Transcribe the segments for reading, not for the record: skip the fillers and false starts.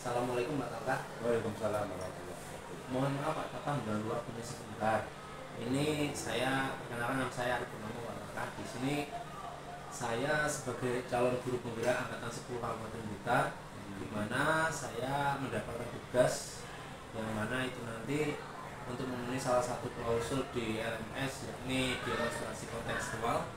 Assalamualaikum Pak Kakak. Waalaikumsalam warahmatullahi wabarakatuh. Mohon maaf Pak Kakak mengganggu waktunya sebentar. Ini saya perkenalkan, nama saya Arif Purnomo Pak Kakak. Di sini saya sebagai calon guru penggerak angkatan 10 Kabupaten Blitar, di mana saya mendapatkan tugas yang mana itu nanti untuk memenuhi salah satu klausul di LMS, yakni demonstrasi kontekstual,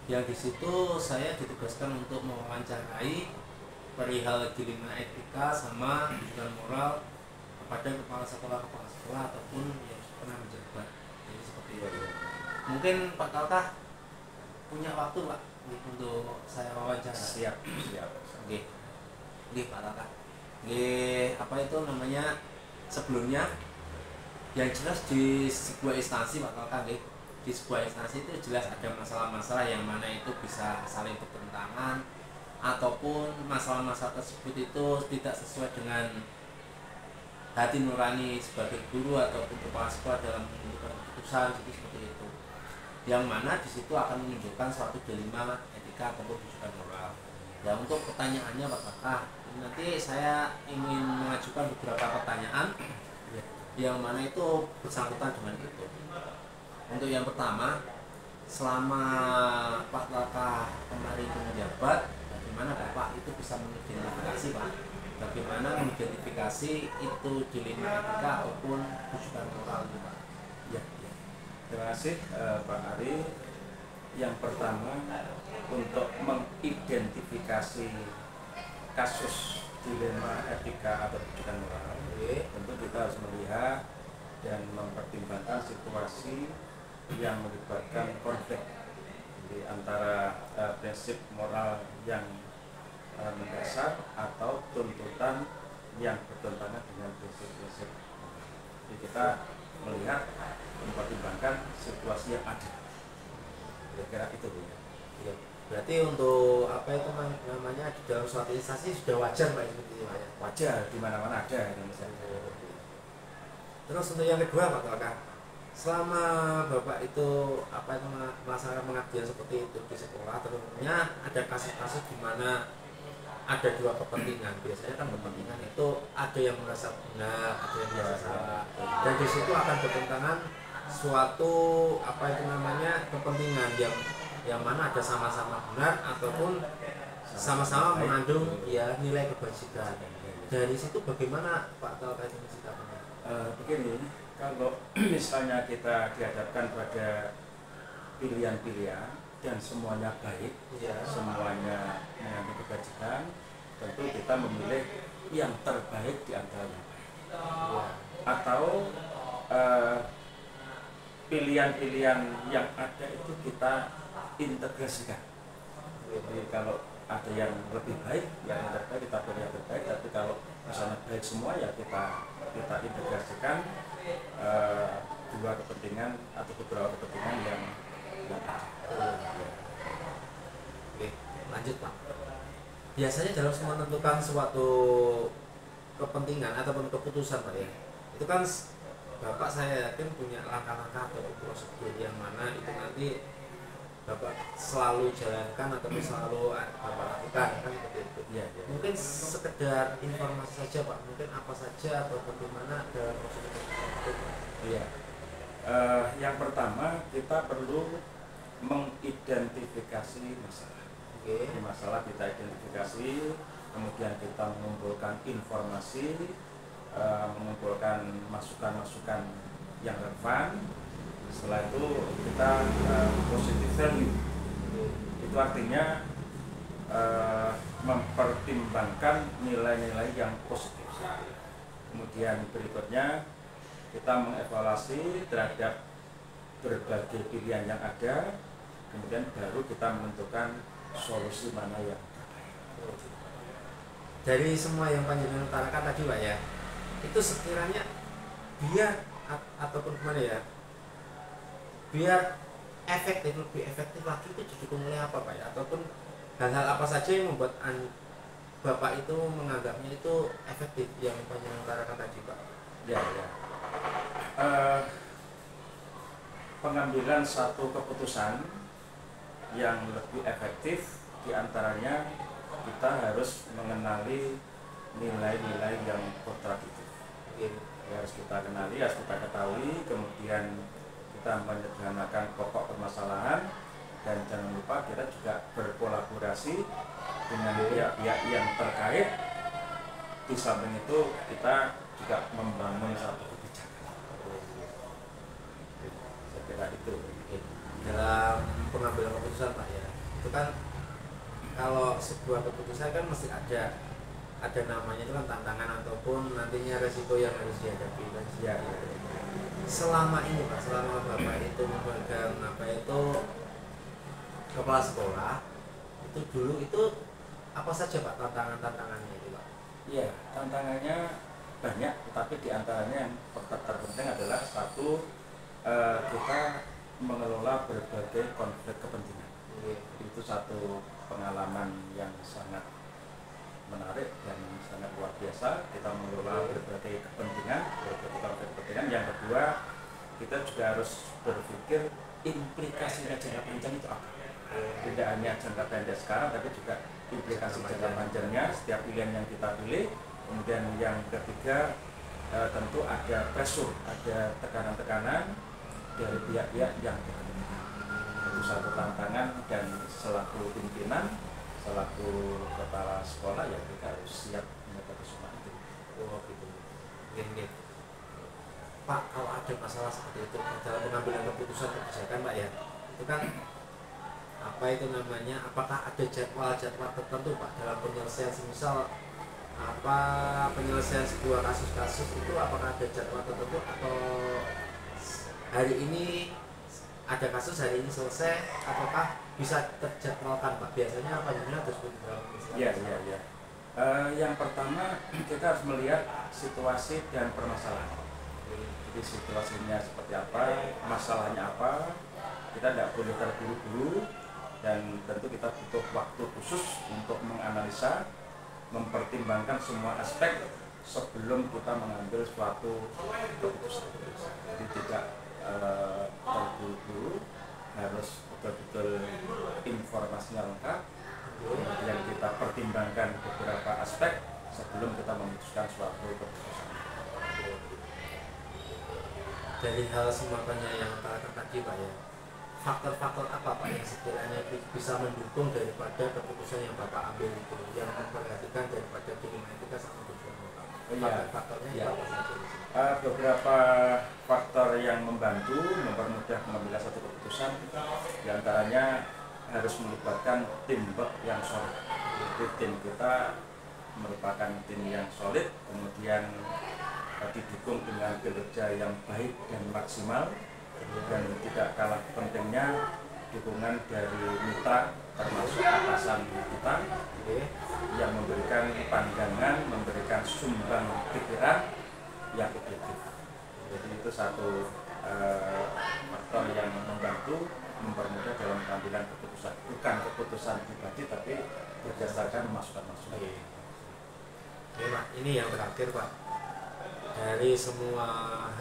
yang di situ saya ditugaskan untuk mewawancarai perihal dilema etika sama dan moral kepada kepala sekolah ataupun yang pernah menjabat. Jadi seperti itu. Mungkin Pak Kakak punya waktu Pak untuk saya wawancara. Siap. Oke. Oke Pak Kakak. Oke, apa itu namanya, sebelumnya yang jelas di sebuah instansi Pak Kakak, di sebuah instansi itu jelas ada masalah-masalah yang mana itu bisa saling bertentangan, ataupun masalah-masalah tersebut itu tidak sesuai dengan hati nurani sebagai guru ataupun kepala sekolah dalam menentukan keputusan, jadi seperti itu. Yang mana di situ akan menunjukkan suatu dilema etika ataupun rujukan moral. Ya, untuk pertanyaannya Pak Kakak, nanti saya ingin mengajukan beberapa pertanyaan yang mana itu bersangkutan dengan itu. Untuk yang pertama, selama Pak Kakak kemarin menjabat, bagaimana Bapak itu bisa mengidentifikasi Pak? Bagaimana mengidentifikasi itu dilema etika ataupun rujukan moral itu Pak? Ya. Terima kasih Pak Ari. Yang pertama, untuk mengidentifikasi kasus dilema etika atau rujukan moral, tentu kita harus melihat dan mempertimbangkan situasi yang melibatkan konflik di antara prinsip moral yang mendasar atau tuntutan yang bertentangan dengan prinsip-prinsip. Jadi kita melihat, mempertimbangkan situasi yang ada. Kira-kira itu ya. Berarti untuk apa itu namanya di dalam suatu instansi sudah wajar Pak seperti itu Pak ya? Wajar, di mana-mana ada misalnya. Terus untuk yang kedua Pak Kakak, selama Bapak itu apa itu melaksanakan pengabdian seperti itu di sekolah, tentunya ada kasus-kasus di mana ada dua kepentingan. Biasanya kan kepentingan itu ada yang merasa benar, ada yang merasa salah, dan di situ akan bertentangan suatu apa itu namanya kepentingan yang mana ada sama-sama benar ataupun sama-sama mengandung ya nilai kebajikan. Dari situ bagaimana Pak Kakak itu sikapnya? Begini, kalau misalnya kita dihadapkan pada pilihan-pilihan dan semuanya baik, semuanya mengandung kebajikan, tentu kita memilih yang terbaik di antara yang baik. Atau pilihan-pilihan yang ada itu kita integrasikan. Jadi kalau ada yang lebih baik, yang terbaik kita pilih yang terbaik. Tapi kalau misalnya baik semua, ya kita integrasikan dua kepentingan atau beberapa kepentingan yang ada. Oke, lanjut Pak. Biasanya dalam menentukan suatu kepentingan ataupun keputusan Pak ya, itu kan Bapak saya yakin punya langkah-langkah atau prosedur yang mana itu nanti Bapak selalu jalankan ataupun selalu Bapak lakukan kan seperti itu. Ya. Mungkin sekedar informasi saja Pak, mungkin apa saja atau bagaimana dalam prosedur itu. Iya. Yang pertama, kita perlu mengidentifikasi masalah. Jadi masalah kita identifikasi, kemudian kita mengumpulkan informasi, mengumpulkan masukan-masukan yang relevan. Setelah itu kita positive value. Itu artinya mempertimbangkan nilai-nilai yang positif. Kemudian berikutnya kita mengevaluasi terhadap berbagai pilihan yang ada, kemudian baru kita menentukan solusi mana yang terbaik. Dari semua yang panjenengan utarakan tadi Pak ya, itu sekiranya biar ataupun gimana ya, biar lebih efektif lagi itu didukung oleh apa Pak ya, ataupun hal-hal apa saja yang membuat Bapak itu menganggapnya itu efektif yang panjenengan utarakan tadi Pak? Ya. Pengambilan satu keputusan yang lebih efektif diantaranya kita harus mengenali nilai-nilai yang kontradiktif. Harus kita kenali, harus kita ketahui, kemudian kita menyederhanakan pokok permasalahan, dan jangan lupa kita juga berkolaborasi dengan pihak-pihak yang terkait. Di samping itu kita juga membangun satu kebijakan. Saya kira itu dalam pengambilan keputusan Pak ya. Itu kan kalau sebuah keputusan kan mesti ada namanya, itu kan tantangan ataupun nantinya resiko yang harus dihadapi kan. ya. Selama ini Pak, selama Bapak itu memegang kepala sekolah, itu dulu itu apa saja Pak tantangannya itu Pak? Iya, tantangannya banyak, tetapi diantaranya yang terpenting adalah satu, kita mengelola berbagai konflik kepentingan. Itu satu pengalaman yang sangat menarik dan sangat luar biasa. Kita mengelola berbagai kepentingan, berbagai konflik kepentingan. Yang kedua, kita juga harus berpikir implikasinya jangka panjang itu apa. Tidak hanya jangka pendek sekarang, tapi juga implikasi jangka panjangnya setiap pilihan yang kita pilih. Kemudian yang ketiga, tentu ada pressure, ada tekanan-tekanan dari pihak-pihak yang berkepentingan. Itu satu tantangan, dan selaku pimpinan, selaku kepala sekolah ya kita harus siap menghadapi semua itu. Oh gitu. Gini. Pak, kalau ada masalah seperti itu dalam pengambilan keputusan kebijakan Pak ya, itu kan apa itu namanya, apakah ada jadwal tertentu Pak dalam penyelesaian, semisal apa penyelesaian sebuah kasus itu, apakah ada jadwal tertentu atau hari ini ada kasus, hari ini selesai, ataukah bisa terjadwalkan Pak? Biasanya apa yang harus dalam Iya. Yang pertama, kita harus melihat situasi dan permasalahan. Jadi situasinya seperti apa, masalahnya apa. Kita tidak boleh terburu-buru, dan tentu kita butuh waktu khusus untuk menganalisa, mempertimbangkan semua aspek sebelum kita mengambil suatu keputusan. Jadi tidak terburu-buru, harus betul-betul informasinya lengkap, yang kita pertimbangkan beberapa aspek sebelum kita memutuskan suatu keputusan. Dari hal semuanya yang katakan tadi Pak ya, faktor-faktor apa Pak yang sekiranya bisa mendukung daripada keputusan yang Bapak ambil itu, yang memperhatikan daripada dinamika sama tujuan Bapak? Faktornya itu apa saja? Beberapa faktor yang membantu mempermudah mengambil satu keputusan, diantaranya harus melibatkan teamwork yang solid. Jadi tim kita merupakan tim yang solid, kemudian didukung dengan kinerja yang baik dan maksimal, dan tidak kalah pentingnya dukungan dari mitra termasuk atasan kita yang memberikan pandangan, memberikan sumbang pikiran yang objektif. Jadi itu satu faktor yang membantu mempermudah dalam pengambilan keputusan, bukan keputusan pribadi tapi berdasarkan masukan-masukan. Oke Pak, ini yang terakhir Pak, dari semua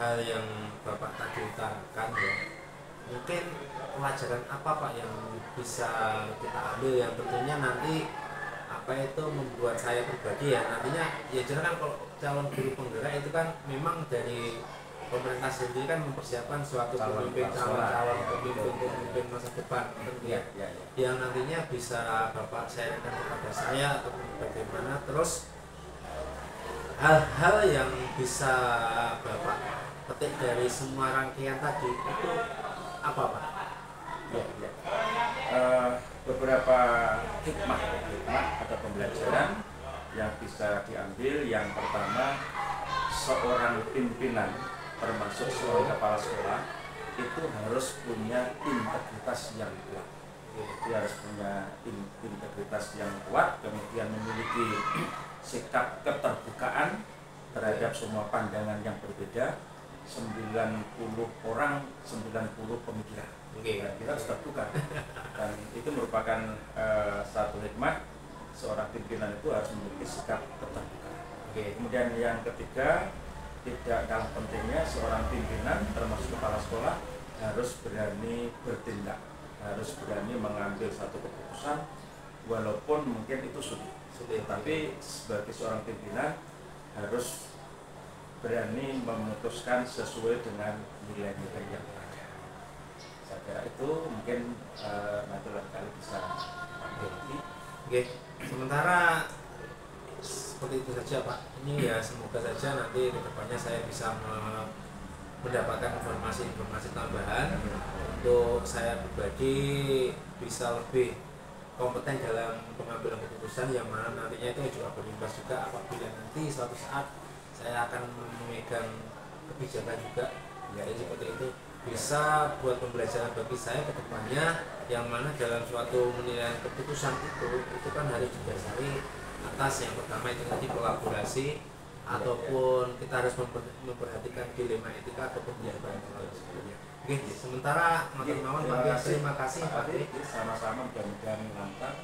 hal yang Bapak tadi utarakan ya, mungkin pelajaran apa Pak yang bisa kita ambil yang tentunya nanti apa itu membuat saya pribadi ya nantinya, ya jelas kan kalau calon guru penggerak itu kan memang dari pemerintah sendiri kan mempersiapkan suatu pemimpin masa depan yang nantinya bisa Bapak sharingkan kepada saya atau bagaimana, terus hal-hal yang bisa Bapak petik dari semua rangkaian tadi itu apa Pak? Beberapa hikmah atau pembelajaran yang bisa diambil. Yang pertama, seorang pimpinan termasuk seorang kepala sekolah itu harus punya integritas yang kuat. Dia harus punya integritas yang kuat, kemudian memiliki sikap keterbukaan terhadap semua pandangan yang berbeda. 90 orang, 90 pemikiran. Kita harus terbuka. Dan itu merupakan satu hikmah, seorang pimpinan itu harus memiliki sikap keterbukaan. Kemudian yang ketiga, tidak kalah pentingnya, seorang pimpinan termasuk kepala sekolah harus berani bertindak, harus berani mengambil satu keputusan walaupun mungkin itu sulit, tapi sebagai seorang pimpinan harus berani memutuskan sesuai dengan nilai-nilai yang ada. Saya kira itu mungkin nanti lain kali bisa pakai. Oke, sementara seperti itu saja Pak. Ini ya semoga saja nanti kedepannya saya bisa mendapatkan informasi-informasi tambahan untuk saya pribadi bisa lebih kompeten dalam pengambilan keputusan yang mana nantinya itu juga berimbas juga apabila nanti suatu saat saya akan memegang kebijakan juga ya seperti itu bisa buat pembelajaran bagi saya ke depannya yang mana dalam suatu menilai keputusan itu kan harus didasari atas yang pertama itu tadi kolaborasi ataupun kita harus memperhatikan dilema etika ataupun kebijakan moral sebelumnya. Oke, sementara matur nuwun Pak, terima kasih Pak. Sama-sama mudah-mudahan lancar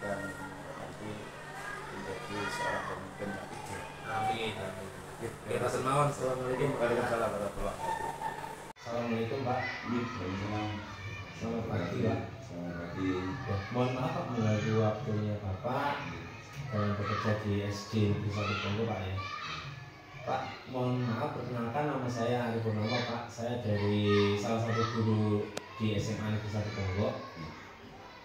dan nanti menjadi seorang pemimpin yang ideal. Amin. Oke, matur nuwun. Assalamualaikum Waalaikumsalam warahmatullahi wabarakatuh. Assalamualaikum Pak. Selamat pagi Pak. Selamat pagi. Ya, mohon maaf Pak mengganggu waktunya Bapak dalam bekerja di SD Negeri 1 Pongo Pak ya. Pak, mohon maaf perkenalkan nama saya Ari Purnomo Pak. Saya dari salah satu guru di SMA Negeri 1 Pongo.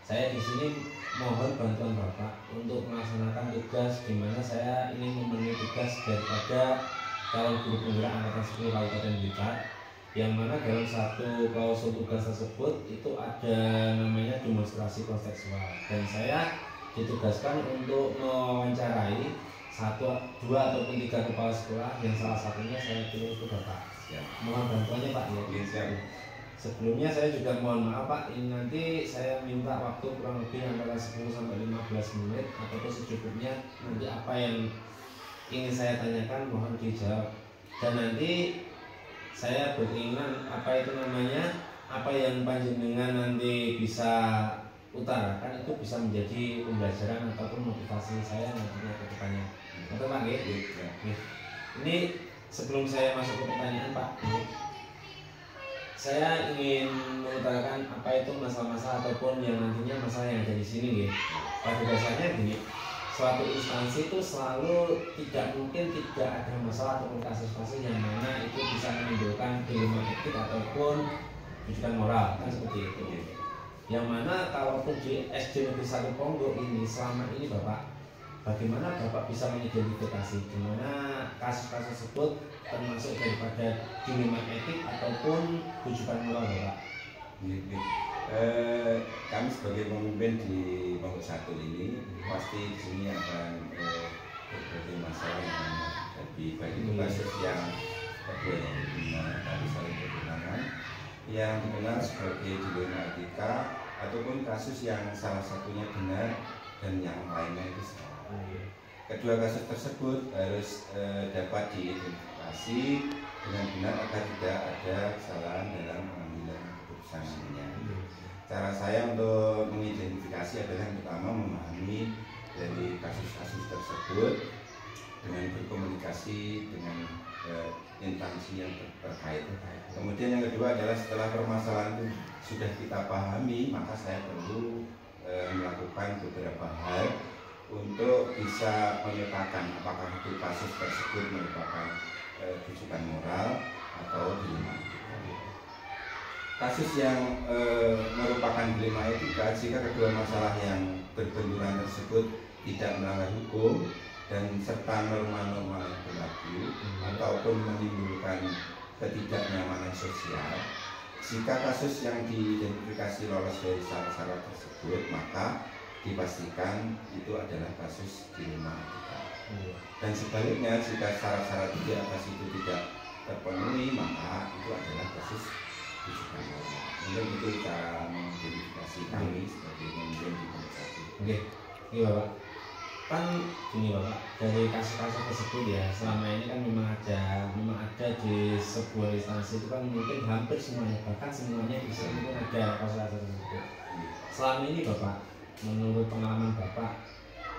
Saya di sini mohon bantuan Bapak untuk melaksanakan tugas di mana saya ingin memenuhi tugas daripada calon guru penggerak angkatan 10 Kabupaten Blitar. Yang mana dalam satu klausul tugas tersebut itu ada namanya demonstrasi kontekstual dan saya ditugaskan untuk mewawancarai 1, 2 ataupun 3 kepala sekolah yang salah satunya saya pilih itu Bapak. Mohon bantuannya Pak ya. Siap. Sebelumnya saya juga mohon maaf Pak, ini nanti saya minta waktu kurang lebih antara 10 sampai 15 menit ataupun secukupnya. Nanti apa yang ingin saya tanyakan mohon dijawab. Dan nanti saya beringinan apa yang panjenengan nanti bisa utarakan itu bisa menjadi pembelajaran ataupun motivasi saya nantinya ke depannya. Betul Pak nggih? Ini sebelum saya masuk ke pertanyaan Pak, saya ingin mengutarakan apa itu masalah-masalah ataupun yang nantinya masalah yang ada di sini nggih. Pada dasarnya gini, suatu instansi itu selalu tidak mungkin tidak ada masalah ataupun kasus-kasus yang mana itu bisa menimbulkan dilema etik ataupun rujukan moral kan seperti itu. Yang mana kalaupun di SD Negeri 1 Pongo ini selama ini Bapak, bagaimana Bapak bisa mengidentifikasi di mana kasus-kasus tersebut termasuk daripada dilema etik ataupun rujukan moral Bapak? Kami sebagai pemimpin di Pongo 1 ini pasti di sini akan berbagai masalah yang menghadapi baik itu kasus yang kedua yang benar tadi saling bertentangan yang dikenal sebagai dilema etika ataupun kasus yang salah satunya benar dan yang lainnya itu salah. Kedua kasus tersebut harus dapat diidentifikasi dengan benar agar tidak ada kesalahan dalam pengambilan keputusannya. Cara saya untuk mengidentifikasi adalah yang pertama memahami dari kasus-kasus tersebut dengan berkomunikasi dengan instansi yang terkait. Kemudian yang kedua adalah setelah permasalahan itu sudah kita pahami, maka saya perlu melakukan beberapa hal untuk bisa memetakan apakah itu kasus tersebut merupakan rujukan moral atau dilema. Kasus yang merupakan dilema etika jika kedua masalah yang berbenturan tersebut tidak melanggar hukum dan serta norma-norma yang berlaku ataupun menimbulkan ketidaknyamanan sosial. Jika kasus yang diidentifikasi lolos dari syarat-syarat tersebut, maka dipastikan itu adalah kasus dilema etika. Dan sebaliknya, jika syarat-syarat di atas itu tidak terpenuhi, maka itu adalah kasus rujukan moral. Mungkin itu cara mengidentifikasi kami sebagai pemimpin di Pongo 1. Oke, ini Bapak. Kan gini Bapak, dari kasus-kasus tersebut ya selama ini kan memang ada di sebuah instansi itu kan mungkin hampir semuanya, bahkan semuanya bisa mungkin ada kasus-kasus tersebut. Selama ini Bapak, menurut pengalaman Bapak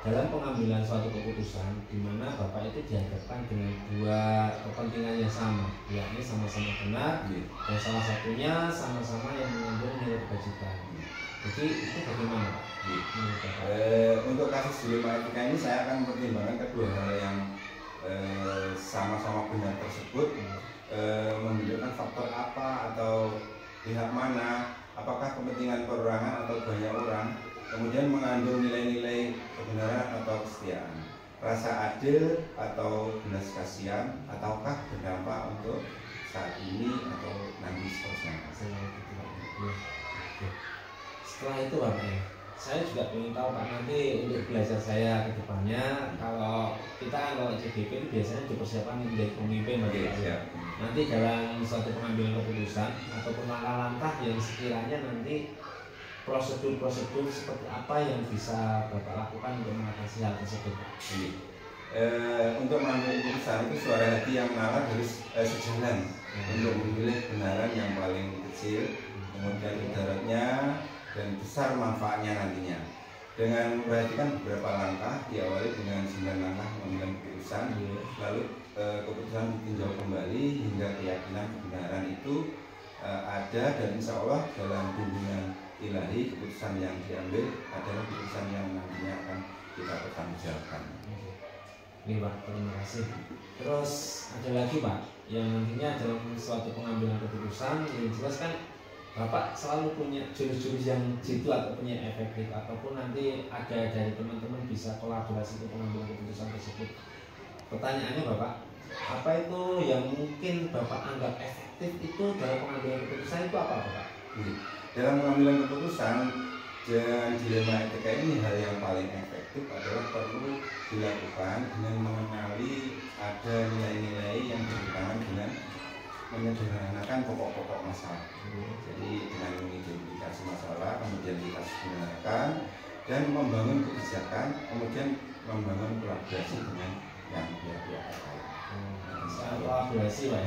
dalam pengambilan suatu keputusan di mana Bapak itu dihadapkan dengan dua kepentingan yang sama, yakni sama-sama benar dan salah satunya sama-sama yang mengandung nilai kebajikan. Jadi itu bagaimana Pak? Untuk kasus dilema etika ini saya akan mempertimbangkan kedua hal yang sama-sama benar tersebut, menunjukkan faktor apa atau pihak mana, apakah kepentingan perorangan atau banyak orang, kemudian mengandung nilai-nilai kebenaran atau kesetiaan, rasa adil atau belas kasihan, ataukah berdampak untuk saat ini atau nanti seterusnya. Setelah itu Bapak ya, saya juga ingin tahu Pak, nanti untuk belajar saya ke depannya, kalau kita kan kalau CDP itu biasanya dipersiapkan menjadi pemimpin Pak ya. Nanti dalam suatu pengambilan keputusan ataupun langkah-langkah yang sekiranya nanti prosedur-prosedur seperti apa yang bisa Bapak lakukan untuk mengatasi hal tersebut Pak? Untuk mengambil keputusan itu suara hati yang menalar harus sejalan untuk memilih kebenaran yang paling kecil, kemudian ibaratnya dan besar manfaatnya nantinya. Dengan memperhatikan beberapa langkah, diawali dengan 9 langkah mengambil keputusan, lalu keputusan ditinjau kembali hingga keyakinan kebenaran itu ada, dan insya Allah dalam bimbingan ilahi keputusan yang diambil adalah keputusan yang nantinya akan kita pertanggungjawabkan. Ini Pak, terima kasih. Terus ada lagi Pak, yang nantinya dalam suatu pengambilan keputusan yang jelas kan Bapak selalu punya jurus-jurus yang jitu atau punya efektif, ataupun nanti ada dari teman-teman bisa kolaborasi untuk pengambilan keputusan tersebut. Pertanyaannya Bapak, apa itu yang mungkin Bapak anggap efektif itu dalam pengambilan keputusan itu apa Bapak? Dalam pengambilan keputusan dengan dilema etika ini, hal yang paling efektif adalah perlu dilakukan dengan mengenali ada nilai-nilai yang bertentangan dengan menyederhanakan pokok-pokok masalah. Jadi dengan mengidentifikasi masalah, kemudian kita sederhanakan dan membangun kebijakan, kemudian membangun kolaborasi dengan yang pihak-pihak terkait. Soal kolaborasi Pak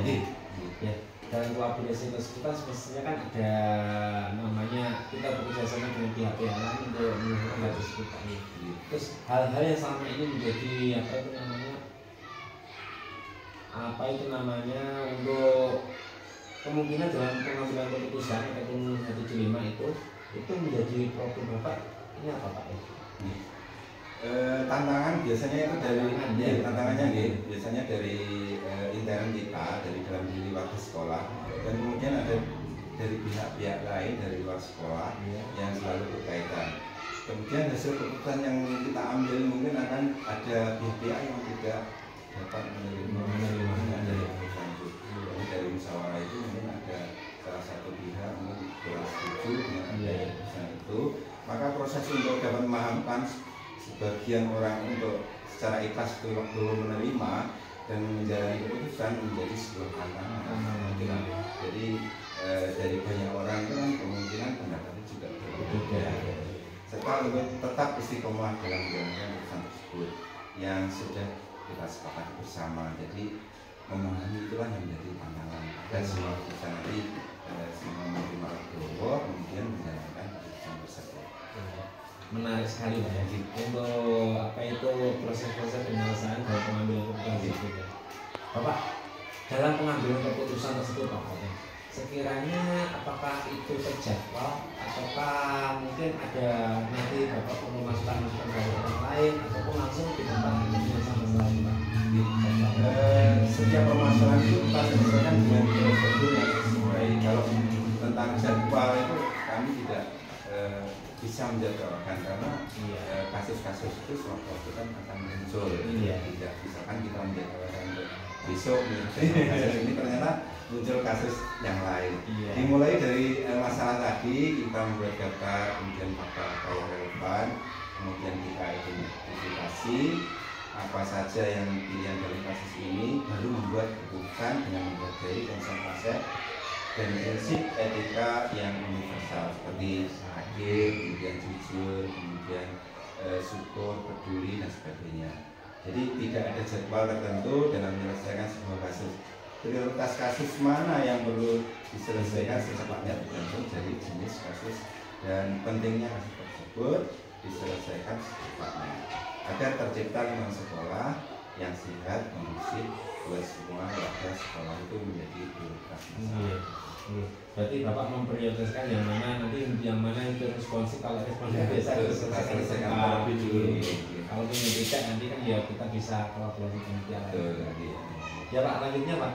ya. Dalam kolaborasi tersebut kan semestinya kan ada namanya kita bekerja sama dengan pihak-pihak lain untuk menyelesaikan hal tersebut Pak. Terus hal-hal yang selama ini menjadi untuk kemungkinan dalam pengambilan keputusan ataupun satu dilema itu menjadi problem Bapak, ini apa Pak? Tantangan biasanya itu biasanya dari intern kita, dari dalam diri warga sekolah, dan kemudian ada dari pihak-pihak lain dari luar sekolah yang selalu berkaitan. Kemudian hasil keputusan yang kita ambil mungkin akan ada pihak-pihak yang tidak dapat menerima dari keputusan itu. Jadi dari musyawarah itu mungkin ada salah satu pihak mungkin kurang setuju dengan keputusan itu, maka proses untuk dapat memahamkan sebagian orang untuk secara ikhlas itu waktu menerima dan menjalani keputusan menjadi sebuah tantangan. Jadi dari banyak orang itu kan kemungkinan pendapatnya juga berbeda. Serta untuk tetap istiqomah dalam menjalankan keputusan tersebut yang sudah kita sepakati bersama. Jadi memahami itulah yang menjadi tantangan. Dan semua keputusan nanti semua menerima doa kemudian menjalankan keputusan tersebut. Menarik sekali Pak ya, untuk apa itu proses-proses penyelesaian dalam pengambilan keputusan tersebut ya. Bapak, dalam pengambilan keputusan tersebut Pak, sekiranya apakah itu terjadwal ataukah mungkin ada nanti Bapak perlu masukan-masukan dari orang lain ataupun langsung ditempatkan sama lain Pak? Setiap permasalahan itu kita selesaikan dengan prosedur yang sesuai. Kalau tentang jadwal itu kami tidak bisa menjadwalkan karena kasus-kasus itu sewaktu-waktu kan akan muncul. Tidak misalkan kita menjadwalkan untuk besok kasus ini ternyata muncul kasus yang lain. Dimulai dari masalah tadi kita membuat daftar, kemudian fakta yang relevan, kemudian kita identifikasi apa saja yang pilihan dari kasus ini, baru membuat keputusan dengan menghargai konsep dan prinsip etika yang universal seperti adil, kemudian jujur, kemudian syukur, peduli dan sebagainya. Jadi tidak ada jadwal tertentu dalam menyelesaikan sebuah kasus. Prioritas kasus mana yang perlu diselesaikan secepatnya tergantung dari jenis kasus dan pentingnya kasus tersebut diselesaikan secepatnya agar tercipta lingkungan sekolah yang sehat, kondusif buat semua warga sekolah itu menjadi prioritas masyarakat. Berarti Bapak memprioritaskan yang mana itu responsif, kalau responsif biasa kita selesaikan terlebih dulu. Kalau ini tidak nanti kan ya kita bisa kolaborasi dengan Betul. Ya Pak, lanjutnya Pak,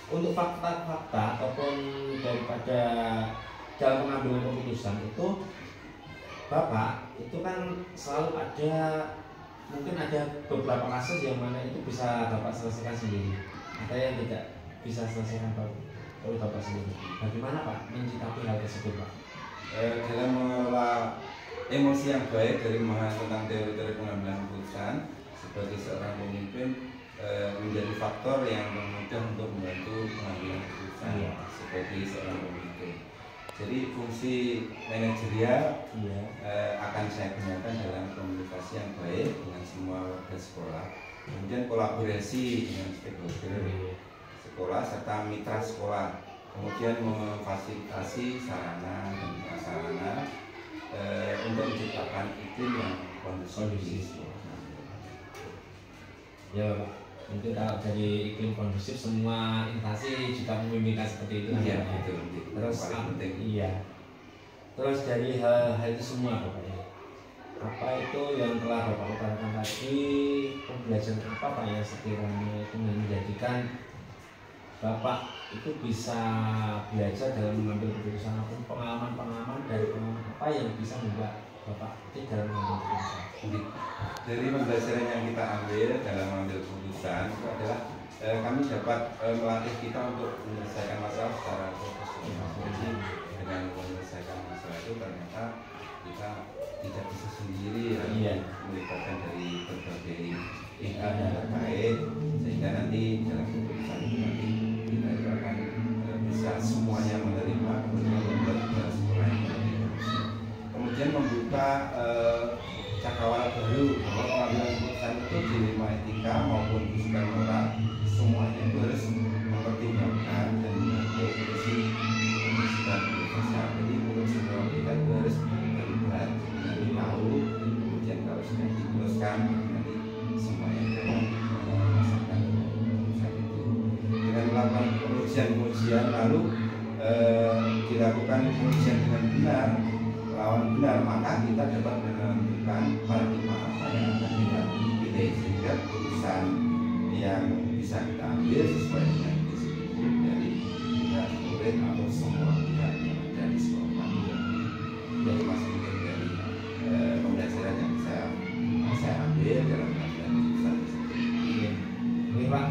untuk fakta-fakta ataupun daripada dalam pengambilan keputusan itu Bapak itu kan selalu ada, mungkin ada beberapa kasus yang mana itu bisa Bapak selesaikan sendiri, ada yang tidak bisa selesaikan oleh Bapak sendiri. Bagaimana Pak mencikapi hal tersebut Pak? Dalam mengelola emosi yang baik dari memahami tentang teori-teori pengambilan keputusan sebagai seorang pemimpin menjadi faktor yang mudah untuk membantu pengambilan keputusan sebagai seorang pemimpin. Jadi fungsi manajerial akan saya gunakan dalam komunikasi yang baik dengan semua warga sekolah, kemudian kolaborasi dengan stakeholder sekolah serta mitra sekolah, kemudian memfasilitasi sarana dan prasarana untuk menciptakan iklim yang kondusif. Ya Pak, mungkin kalau dari iklim kondusif semua instansi juga memimpikan seperti itu. Iya, betul. Terus paling penting. Iya. Terus dari hal itu semua Bapak ya, apa itu yang telah Bapak utarakan tadi, pembelajaran apa Pak yang sekiranya itu menjadikan Bapak itu bisa belajar dalam mengambil keputusan, ataupun pengalaman dari pengalaman apa yang bisa membuat Bapak itu dalam mengambil keputusan? Dari pembelajaran yang kita ambil dalam mengambil keputusan itu adalah kami dapat melatih kita untuk menyelesaikan masalah secara profesional. Jadi dengan menyelesaikan masalah itu ternyata kita tidak bisa sendiri, melibatkan dari berbagai pihak yang terkait, sehingga nanti dalam keputusan itu nanti kita itu akan bisa semuanya menerima, kemudian membuat sekolah yang lebih bagus. Kemudian membuka cakrawala baru bahwa pengambilan keputusan itu dilema etika maupun kesukaan moral, semuanya itu harus mempertimbangkan dan mengambil kondisi dan universal. Jadi menurut semua kita itu harus terlibat, nanti tahu, kemudian kalau sudah diputuskan nanti semuanya dalam merasakan keputusan itu. Dengan melakukan pengujian lalu dilakukan pengujian dengan benar, lawan benar, maka kita dapat menentukan paradigma apa yang akan kita pilih, sehingga keputusan yang bisa kita ambil sesuai dengan disiplin dari pihak murid atau semua pihak yang ada di sekolah. Jadi masih dari pembelajaran yang saya ambil dalam pengambilan keputusan tersebut. Oke Pak,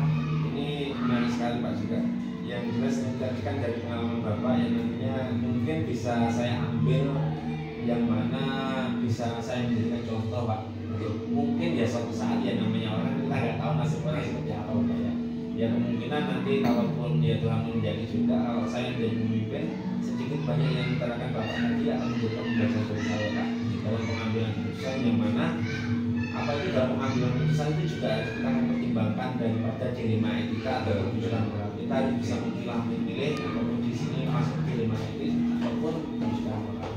ini menarik sekali Pak juga. Yang jelas tadi kan dari pengalaman Bapak yang nantinya mungkin bisa saya ambil, yang mana bisa saya menjadikan contoh Pak. Mungkin ya suatu saat ya namanya orang kita nggak tahu nasib orang seperti apa Pak ya. Ya kemungkinan nanti kalaupun ya Tuhan menjadi juga, kalau saya menjadi pemimpin, sedikit banyak yang diterangkan Bapak tadi akan menjadi pembelajaran dari saya Pak dalam pengambilan keputusan, yang mana apa itu dalam pengambilan keputusan itu juga kita mempertimbangkan daripada dilema etika atau keputusan moral. Kita bisa memilih ataupun di sini masuk dilema etik ataupun keputusan moral.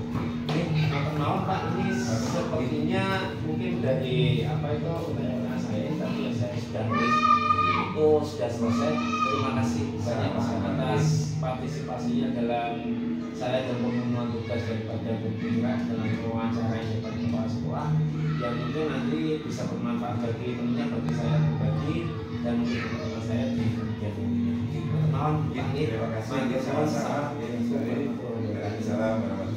Maaf Pak, ini sepertinya mungkin dari apa itu pertanyaan saya tadi yang saya sudah tulis itu sudah selesai. Terima kasih banyak Pak atas partisipasinya dalam saya dalam pemenuhan tugas daripada bergerak dalam wawancara yang dapat kepala sekolah, yang mungkin nanti bisa bermanfaat bagi tentunya bagi saya pribadi dan mungkin teman-teman saya di kemudian ini. Terima kasih. Terima kasih. Sama-sama. Waalaikumsalam warahmatullahi wabarakatuh.